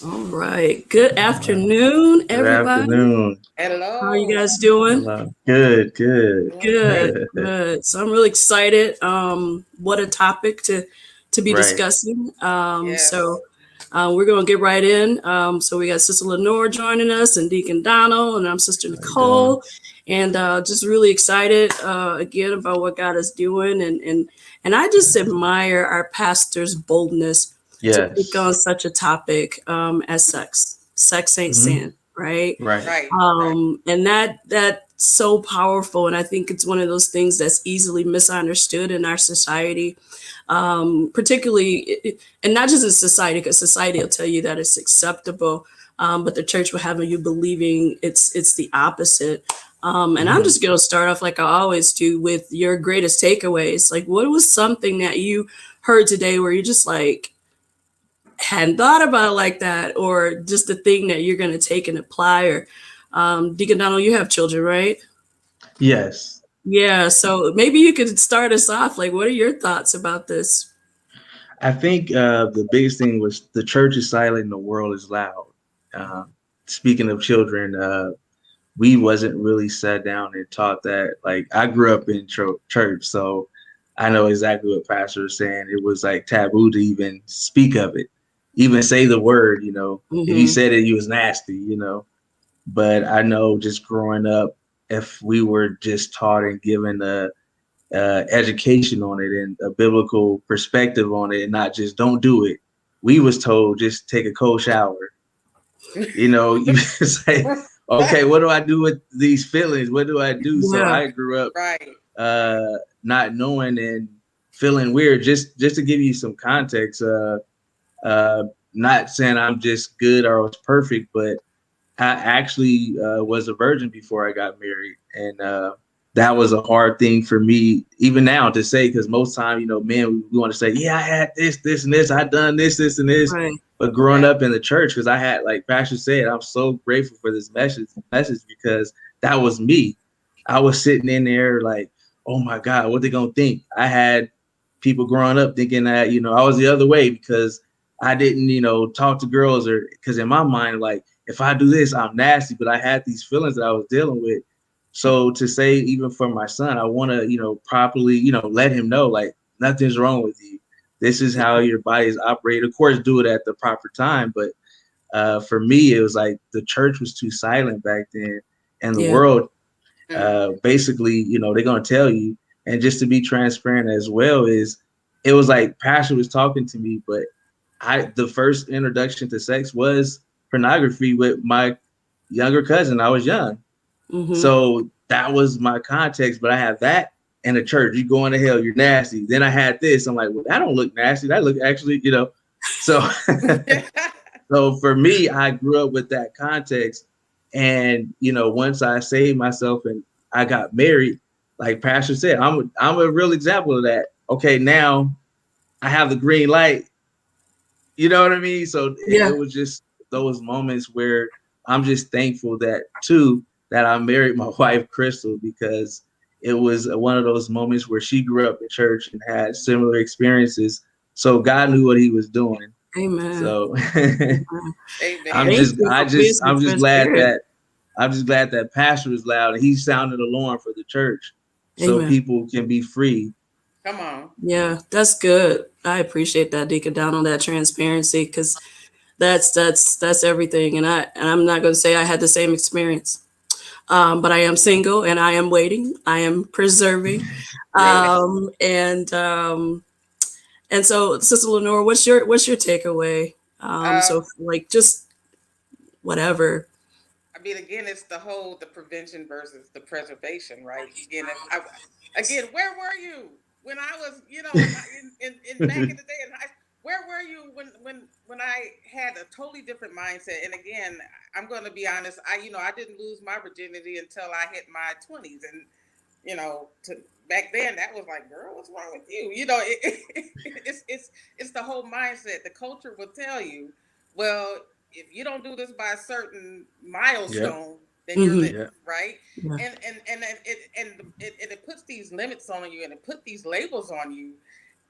All right. Good afternoon, Good everybody. afternoon. How are you Hello. guys doing? Hello. Good, good. Doing Good, great. good. So I'm really excited. What a topic to be Right. discussing. Yes. We're gonna get right in. So we got Sister Lenore joining us, and Deacon Donald, and I'm Sister How you doing? Nicole, and just really excited again about what God is doing, and I just admire our pastor's boldness to pick Yes. on such a topic as sex. Sex ain't Hmm. sin, right? Right. Right. And that's so powerful, and I think it's one of those things that's easily misunderstood in our society, particularly, and not just in society, because society will tell you that it's acceptable, but the church will have you believing it's the opposite. And I'm Hmm. just going to start off like I always do with your greatest takeaways. Like, what was something that you heard today where you just like hadn't thought about it like that, or just the thing that you're going to take and apply? Or Deacon Donald, you have children, right? Yes. Yeah, so maybe you could start us off. Like, what are your thoughts about this? I think the biggest thing was the church is silent and the world is loud. Uh, Speaking of children, we wasn't really sat down and taught that. Like I grew up in church, so I know exactly what Pastor was saying. It was like taboo to even speak of it, even say the word. If you Mm-hmm. said it, you was nasty. But I know just growing up, if we were just taught and given a education on it and a biblical perspective on it, and not just don't do it, we was told just take a cold shower. You say, okay, what do I do with these feelings? What do I do? So Yeah. I grew up Right. not knowing and feeling weird. Just to give you some context, uh, not saying I'm just good or I was perfect, but I actually was a virgin before I got married, and that was a hard thing for me even now to say because most time, men we want to say, yeah, I had this, this, and this, I done this, this, and this. Right. But growing Yeah. up in the church, because I had, like Pastor said, I'm so grateful for this message because that was me. I was sitting in there like, oh my God, what they gonna think? I had people growing up thinking that I was the other way because I didn't talk to girls or because in my mind like if I do this, I'm nasty. But I had these feelings that I was dealing with. So to say, even for my son, I want to, properly, let him know like nothing's wrong with you. This is how your body is operated. Of course, do it at the proper time. But for me, it was like the church was too silent back then, and the Yeah. world, Mm. basically, they're gonna tell you. And just to be transparent as well is, it was like Pastor was talking to me, but the first introduction to sex was pornography with my younger cousin. I was young. Mm-hmm. So that was my context. But I have that and the church. You going to hell, you're nasty. Then I had this. I'm like, well, that don't look nasty. That look actually. So so for me, I grew up with that context. And once I saved myself and I got married, like Pastor said, I'm a real example of that. Okay, now I have the green light. You know what I mean? So it Yeah. was just those moments where I'm just thankful that too that I married my wife Crystal because it was one of those moments where she grew up in church and had similar experiences. So God knew what He was doing. Amen. So Amen. I'm Amen. Thank just you I for being just so I'm just glad transparent. that Pastor is loud and he sounded alarm for the church so Amen. people can be free. Come on. Yeah, that's good. I appreciate that, Deacon Donald, that transparency, because that's everything. And I'm not going to say I had the same experience. But I am single and I am waiting. I am preserving. Right. And so, Sister Lenore, what's your takeaway? Uh, So like just whatever. I mean, again, it's the prevention versus the preservation, right? Again, if I, again, where were you when I was, in back in the day in high? Where were you when I had a totally different mindset? And again, I'm going to be honest. I didn't lose my virginity until I hit my 20s, and to back then that was like, girl, what's wrong with you? It's the whole mindset. The culture will tell you, well, if you don't do this by a certain Yep. milestone, then you're Hmm. living, Yep. right? Yeah. And it puts these limits on you, and it put these labels on you,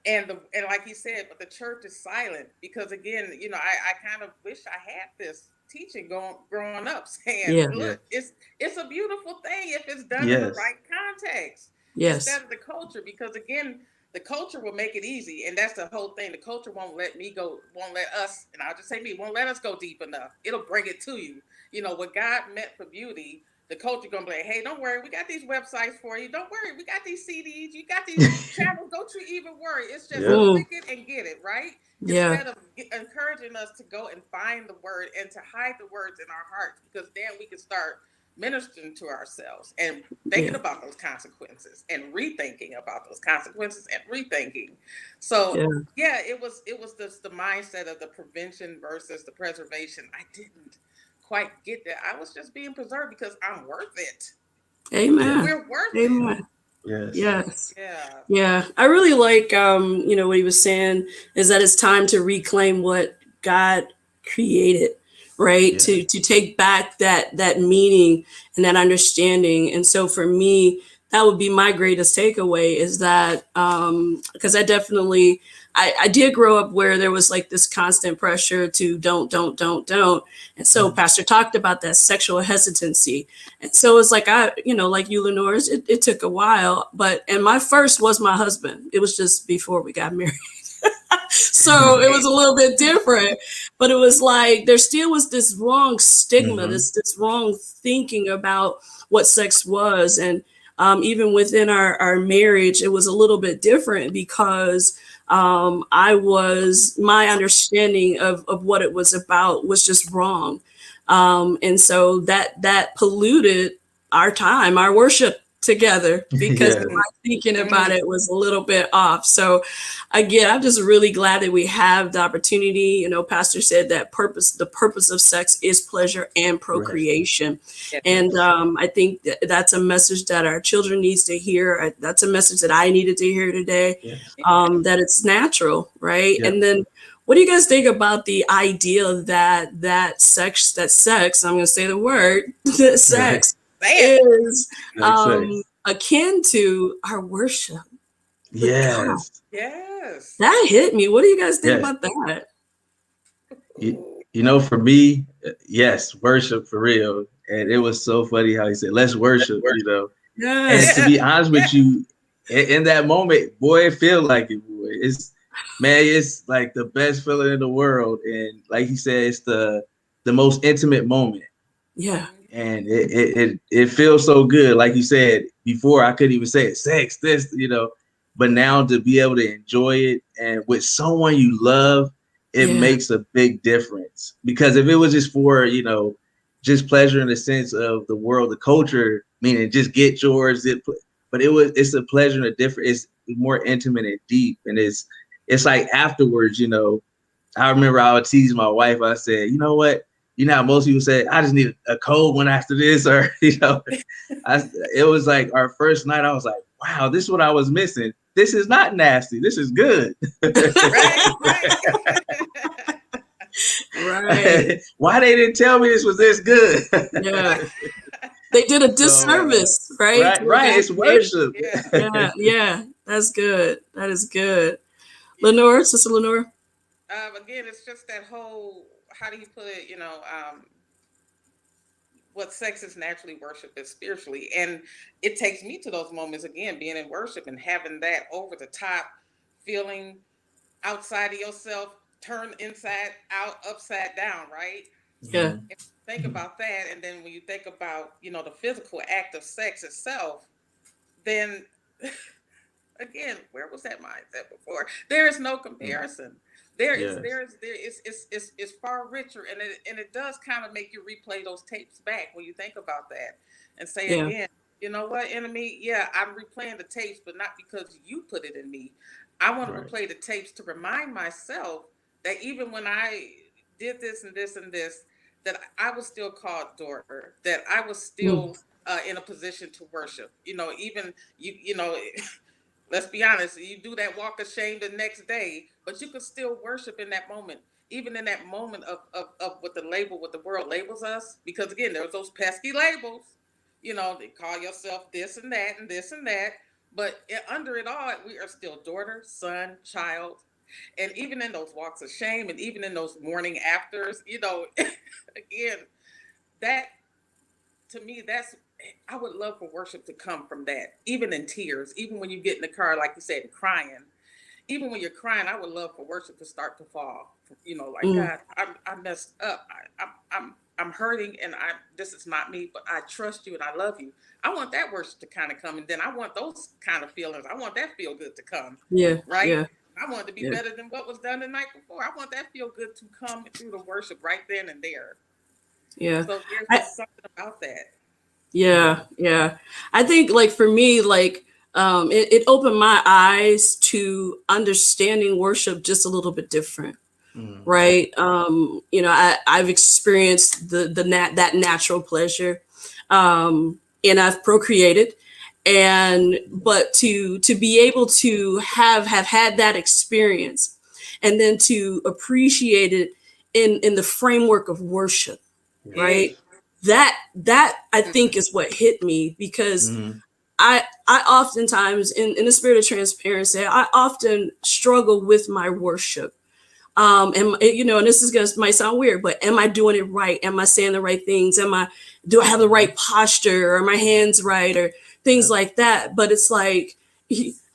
and like he said, but the church is silent because again, I kind of wish I had this teaching growing up saying, Yeah. Yeah. look, it's a beautiful thing if it's done in the Yes. right context Yes. instead of the culture, because again, the culture will make it easy, and that's the whole thing. The culture won't let us, and I'll just say me, won't let us go deep enough. It'll bring it to you. What God meant for beauty, the culture gonna be like, hey, don't worry, we got these websites for you. Don't worry, we got these CDs, you got these channels. Don't you even worry. It's just Yep. Mm, click it and get it, right? yeah. Instead of encouraging us to go and find the word and to hide the words in our hearts, because then we can start ministering to ourselves and thinking Yeah. about those consequences and rethinking about those consequences and rethinking. So Yeah. yeah, it was just the mindset of the prevention versus the preservation. I didn't quite get that. I was just being preserved because I'm worth it. Yeah. Amen. We're worth it. Amen. Yes. Yes. Yeah. Yeah, I really like what he was saying is that it's time to reclaim what God created, right? Yes. To take back that meaning and that understanding. And so for me, that would be my greatest takeaway is that because I did grow up where there was like this constant pressure to don't. And so Mhm. Pastor talked about that sexual hesitancy. And so it's like like you, Lenore, it took a while, and my first was my husband. It was just before we got married. So it was Right. a little bit different, but it was like there still was this wrong stigma, Mhm. this wrong thinking about what sex was. And even within our marriage, it was a little bit different because my understanding of what it was about was just wrong. And so that polluted our time, our worship together, because Yes. Mhm. my thinking about Mhm. it was a little bit off. So again, I'm just really glad that we have the opportunity. Pastor said that the purpose of sex is pleasure and Right. procreation. Yes. And Yes. I think that's a message that our children needs to hear. That's a message that I needed to hear today, Yes. that it's natural, right? Yep. And then what do you guys think about the idea that sex, I'm going to say the word, that Right. sex Say it. is Like sex. akin to our worship with God? Yes. Yes. That hit me. What do you guys think Yes. about that? You, for me, yes, worship for real. And it was so funny how he said, let's worship. And to Yes. Yeah. be honest Yeah. with you, in that moment, boy, it feel like it, boy. It's like the best feeling in the world. And like he said, it's the most intimate moment. Yeah. Mhm. And it feels so good. Like you said before, I couldn't even say it, sex, this. But now to be able to enjoy it and with someone you love, it Yeah. makes a big difference. Because if it was just for, just pleasure in the sense of the world, the culture, meaning just get yours, but it's a pleasure and a different, it's more intimate and deep. And it's like afterwards. I remember I would tease my wife. I said, you know what? How most people say, I just need a cold one after this, or I, it was like our first night. I was like, wow, this is what I was missing. This is not nasty. This is good. Right. Right. Right. Why they didn't tell me this was this good? Yeah. They did a So disservice, right? To what right, God it's created. worship. Yeah. Yeah. Yeah. That's good. That is good. Yeah. Lenore, Sister Lenore. Again, it's just that whole, how do you put it, what sex is naturally, worship is spiritually. And it takes me to those moments again, being in worship and having that over the top feeling outside of yourself, turn inside out, upside down, right? Yeah. Mhm. And think about that. And then when you think about, the physical act of sex itself, then again, where was that mindset before? There is no comparison. Yes. It's far richer, and it does kind of make you replay those tapes back when you think about that, and say Yeah. again, you know what, enemy? Yeah, I'm replaying the tapes, but not because you put it in me. I want to Right. replay the tapes to remind myself that even when I did this and this and this, that I was still called daughter, that I was Mm. still in a position to worship. Even let's be honest, you do that walk of shame the next day, but you can still worship in that moment, even in that moment of what the world labels us. Because again, there's those pesky labels, they call yourself this and that and this and that. But under it all, we are still daughter, son, child. And even in those walks of shame and even in those morning afters, again, that to me, I would love for worship to come from that, even in tears, even when you get in the car, like you said, crying. Even when you're crying, I would love for worship to start to fall. Like Mm. God, I messed up. I'm hurting, and this is not me, but I trust you and I love you. I want that worship to kind of come, and then I want those kind of feelings. I want that feel good to come, Yeah. right? Yeah. I want it to be Yeah. better than what was done the night before. I want that feel good to come through the worship right then and there. Yeah. So there's I, just something about that. yeah. Yeah. I think like for me, like it opened my eyes to understanding worship just a little bit different. Mm. Right. I've experienced that natural pleasure. And I've procreated. But to be able to have had that experience and then to appreciate it in the framework of worship, Yes. right? That I think is what hit me, because Mm-hmm. I oftentimes, in the spirit of transparency, I often struggle with my worship. And this is gonna might sound weird, but am I doing it right? Am I saying the right things? Do I have the right posture? Are my hands right? Or things like that? But it's like,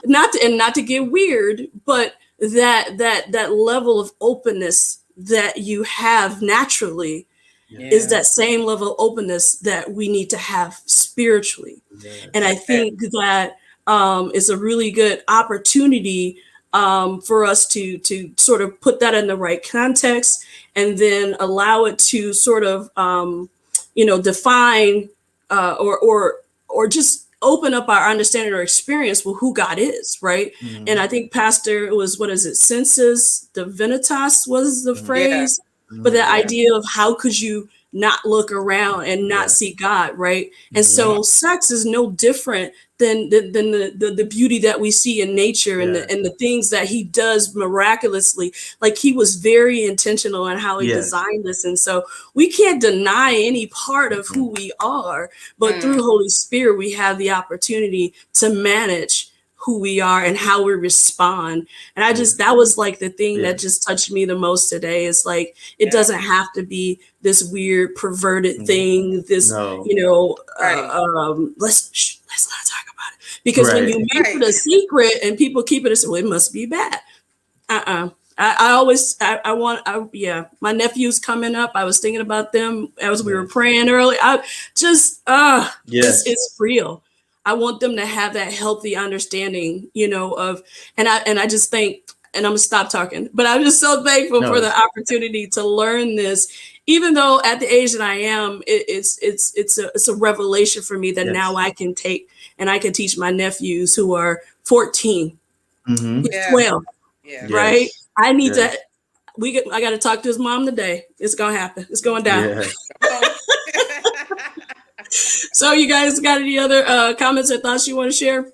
not to get weird, but that level of openness that you have naturally is Yeah. that same level of openness that we need to have spiritually. And I Yes. think that is a really good opportunity for us to sort of put that in the right context, and then allow it to sort of define or just open up our understanding or experience with who God is, right? And Mm-hmm. I think Pastor, it was, what is it, sensus divinitas was the Mm-hmm. Yeah. phrase, but the Mm-hmm. Yeah. idea of how could you not look around and not Yeah. see God, right? And Mm-hmm. so sex is no different than the beauty that we see in nature, and Yeah. the things that he does miraculously. Like, he was very intentional in how he Yes. designed this. And so we can't deny any part of Mm-hmm. who we are, but Mm. through Holy Spirit, we have the opportunity to manage who we are and how we respond. And Yeah. that was like the thing that Yeah. just touched me the most today. Is like, it Yeah. doesn't have to be this weird perverted Mm-hmm. thing, this, No. Right. let's not talk about it, because when Right. you make Right. it a secret and people keep it, well, it must be bad. I always, I want, yeah, my nephew's coming up. I was thinking about them as we were Yes. praying early. I just, Yes. it's real. I want them to have that healthy understanding, of, and I just think, and I'm gonna stop talking, but I'm just so thankful for No. the opportunity to learn this, even though at the age that I am, it's a revelation for me that now Yes. I can take and I can teach my nephews who are 14, Mm-hmm. he's Yeah. 12, Yeah. right? Yes. I need to. Yes. I got to talk to his mom today. It's gonna happen. It's going down. Yes. Come on. So, you guys got any other comments or thoughts you want to share?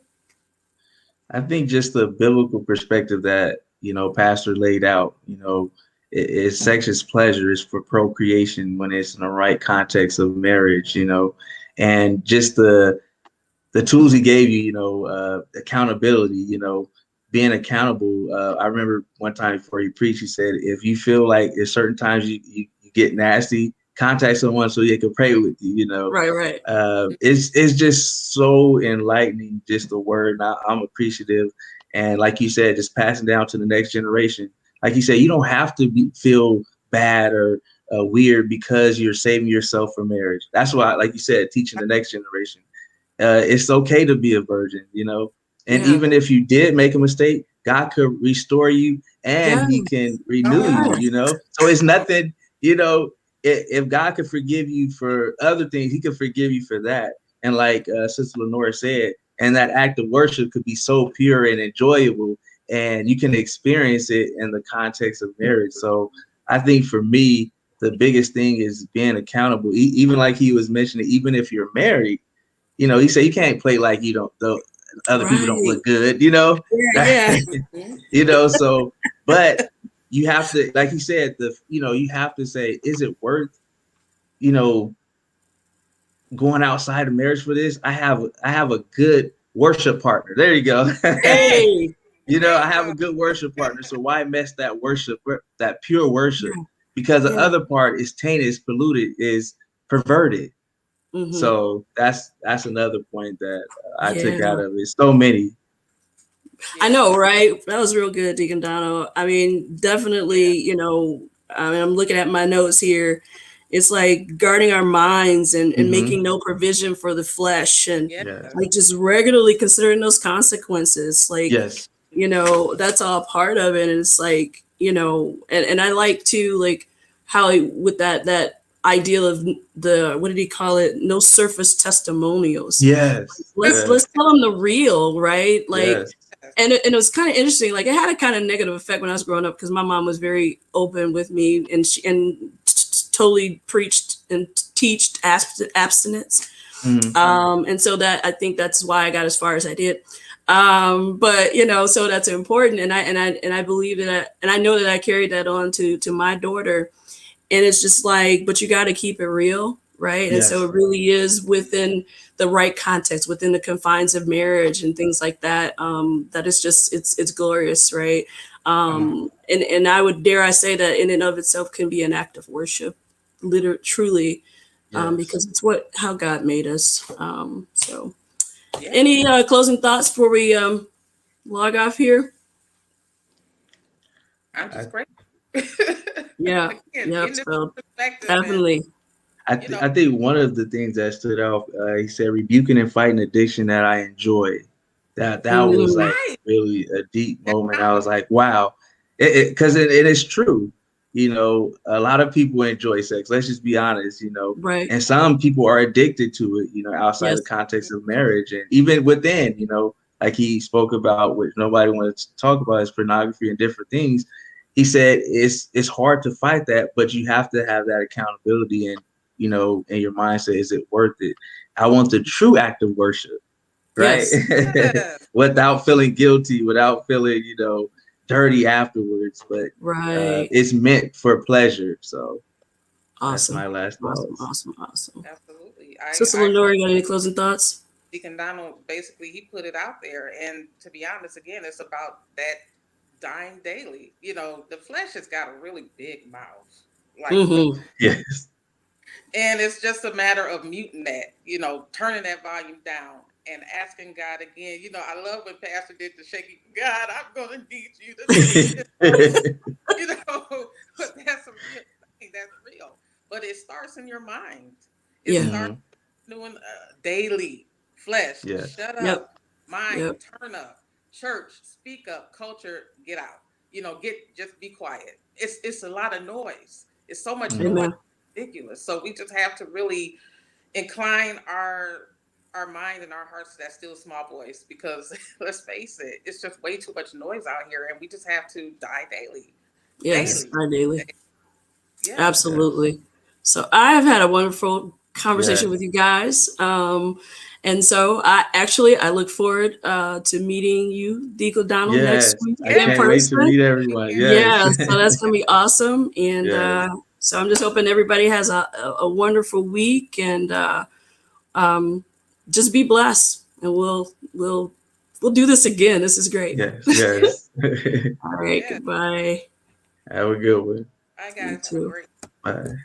I think just the biblical perspective that, Pastor laid out, is sex is pleasure, is for procreation when it's in the right context of marriage, and just the tools he gave you, accountability, being accountable. I remember one time before he preached, he said, if you feel like at certain times you get nasty, contact someone so they can pray with you. Right. It's just so enlightening, just the word. I'm appreciative. And like you said, just passing down to the next generation. Like you said, you don't have to feel bad or weird because you're saving yourself for marriage. That's why, like you said, teaching the next generation. It's okay to be a virgin, and Yeah. even if you did make a mistake, God could restore you and Yeah. he can Come renew on. you, So it's nothing, if God could forgive you for other things, he could forgive you for that. And like Sister Lenora said, and that act of worship could be so pure and enjoyable, and you can experience it in the context of marriage. So I think for me, the biggest thing is being accountable. Even like he was mentioning, even if you're married, he said you can't play like you don't, the other people don't Right. look good, Yeah. So, but you have to, like he said, you have to say, is it worth, you know, going outside of marriage for this? I have a good worship partner. There you go. Hey, You know, There I you have go. a good worship partner, so why mess that worship, that pure worship? yeah, Because the yeah. other part is tainted, is polluted, is perverted. Hmm. So that's another point that I took Yeah. out of it. So many. I Yeah. know, right? That was real good, Deacon Dono. I mean, Yeah. definitely, you know, I mean, I'm looking at my notes here. It's like guarding our minds and Hmm. making no provision for the flesh and Yes. Yes. like just regularly considering those consequences. Like, Yes. you know, that's all part of it. And it's like, you know, and I like to like how with that ideal of the, what did he call it? No surface testimonials. Yes. Let's Yes. tell them the real, right? Like, Yes. and it was kind of interesting. Like, it had a kind of negative effect when I was growing up because my mom was very open with me, and she totally preached and teached abstinence. Hmm. And so that, I think that's why I got as far as I did. But you know, so that's important, and I believe that, and I know that I carried that on to my daughter, and it's just like, but you got to keep it real, right? And so Yes. it really is within the right context, within the confines of marriage and things like that. That is just, it's glorious, right? Come on. And I would dare I say that in and of itself can be an act of worship, literally, truly, Yes. because it's what how God made us. So, Yeah. any closing thoughts before we log off here? I'm I, just grateful. Yeah, Again, yep. getting this So perspective and, definitely, you know, I think one of the things that stood out, he said, rebuking and fighting addiction that I enjoy. That was mm, like right. really a deep That's moment. I powerful. was like, wow, because it is true. You know, a lot of people enjoy sex. Let's just be honest. You know, right. and some people are addicted to it. You know, outside the Yes. context of marriage and even within. You know, like he spoke about, which nobody wanted to talk about, is pornography and different things. He said it's hard to fight that, but you have to have that accountability and, you know, in your mindset, is it worth it? I want the true act of worship, right? Yes. Yes. Without feeling guilty, without feeling, you know, dirty afterwards. But Right. it's meant for pleasure. So that's Awesome. my last Awesome. thoughts. Awesome. Awesome. Absolutely. Sister I Lenore, you got any closing thoughts? Deacon Donald basically he put it out there. And to be honest, again, it's about that dying daily. You know, the flesh has got a really big mouth. Like really. Mm-hmm. Yes. And it's just a matter of muting that, you know, turning that volume down and asking God again. You know, I love when Pastor did the shaky, God, I'm gonna need you to take this whole, you know, but that's a real thing, that's real. But it starts in your mind. It Yeah. starts Hmm. doing daily flesh. Yes. Shut Yep. up, mind, Yep. turn up, church, speak up, culture, get out. You know, just be quiet. It's a lot of noise. It's so much Hmm. noise, Amen. ridiculous. So we just have to really incline our mind and our hearts to that still small voice because let's face it, it's just way too much noise out here, and we just have to die daily, Yes. daily. Our daily. Yeah. Yes. Absolutely. So I have had a wonderful conversation with Yes. you guys. And so I look forward to meeting you, Deacon Donald, next Yes. week I in Yes. can't wait to person. meet We everyone. can. Yes. Yeah, so that's gonna be awesome. And Yes. so I'm just hoping everybody has a wonderful week and um, just be blessed. And we'll do this again. This is great. Yes. Yes. All right, Yeah. goodbye. Have a good one. Bye You guys, have a too. great Bye.